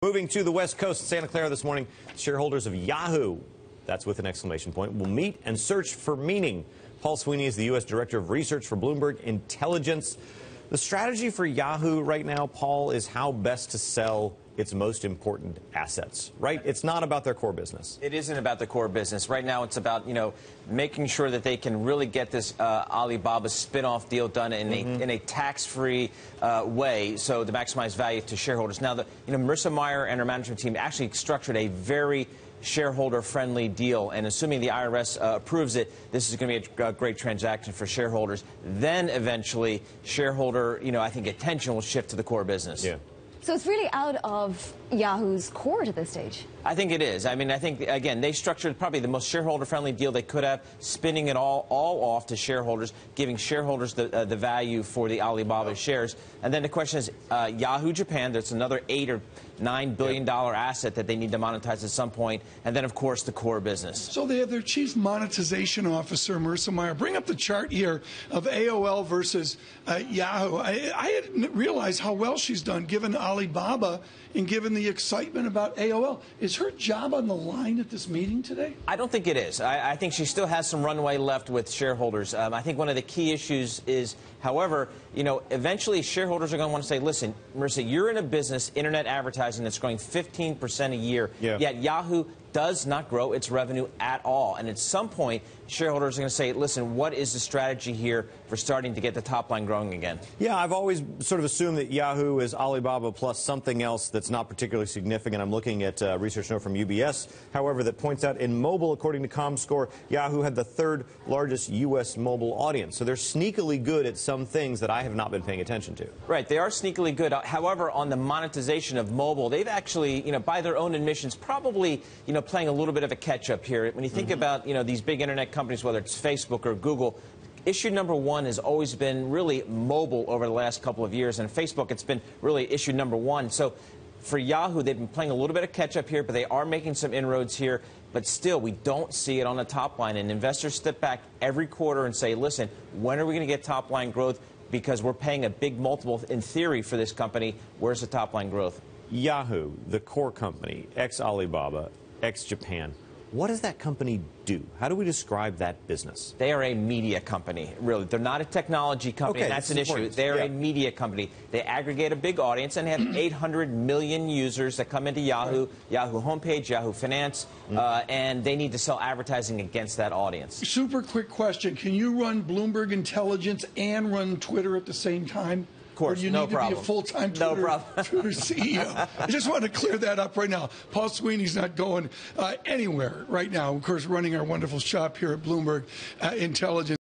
Moving to the West Coast, Santa Clara this morning, shareholders of Yahoo, that's with an exclamation point, will meet and search for meaning. Paul Sweeney is the U.S. Director of Research for Bloomberg Intelligence. The strategy for Yahoo right now, Paul, is how best to sell its most important assets, right? It's not about their core business. It isn't about the core business. Right now, it's about, making sure that they can really get this Alibaba spin-off deal done in a tax-free way, so to maximize value to shareholders. Now, Marissa Mayer and her management team actually structured a very shareholder-friendly deal, and assuming the IRS approves it, this is going to be a great transaction for shareholders. Then, eventually, shareholder, I think, attention will shift to the core business. Yeah. So it's really out of Yahoo's core at this stage? I think it is. I mean, I think, again, they structured probably the most shareholder-friendly deal they could have, spinning it all off to shareholders, giving shareholders the value for the Alibaba shares. And then the question is, Yahoo Japan, that's another $8 or $9 billion asset that they need to monetize at some point. And then, of course, the core business. So they have their chief monetization officer, Marissa Mayer. Bring up the chart here of AOL versus Yahoo. I didn't realize how well she's done, given Alibaba and given the excitement about AOL. Is her job on the line at this meeting today? I don't think it is. I think she still has some runway left with shareholders. I think one of the key issues is, however, eventually shareholders are going to want to say, listen, Marissa, you're in a business, internet advertising, that's growing 15% a year, yet Yahoo does not grow its revenue at all. And at some point, shareholders are going to say, listen, what is the strategy here for starting to get the top line growing again? Yeah, I've always sort of assumed that Yahoo is Alibaba plus something else that's not particularly significant. I'm looking at a research note from UBS, however, that points out in mobile, according to ComScore, Yahoo had the third largest U.S. mobile audience. So they're sneakily good at some things that I have not been paying attention to. Right, they are sneakily good. However, on the monetization of mobile, they've actually, by their own admissions, probably, playing a little bit of a catch-up here. When you think about, these big internet companies, whether it's Facebook or Google, issue number one has always been really mobile over the last couple of years, and Facebook, it's been really issue number one. So for Yahoo, they've been playing a little bit of catch-up here, but they are making some inroads here. But still, we don't see it on the top line, and investors step back every quarter and say, listen, when are we going to get top-line growth? Because we're paying a big multiple, in theory, for this company. Where's the top-line growth? Yahoo, the core company, ex-Alibaba, ex-Japan. What does that company do? How do we describe that business? They are a media company, really. They're not a technology company, okay, and that's an issue. They're a media company. They aggregate a big audience and have 800 million users that come into Yahoo, Yahoo homepage, Yahoo Finance, and they need to sell advertising against that audience. Super quick question. Can you run Bloomberg Intelligence and run Twitter at the same time? Of course, or do you no need to problem. be a full-time Twitter CEO? I just want to clear that up right now. Paul Sweeney's not going anywhere right now. Of course, running our wonderful shop here at Bloomberg Intelligence.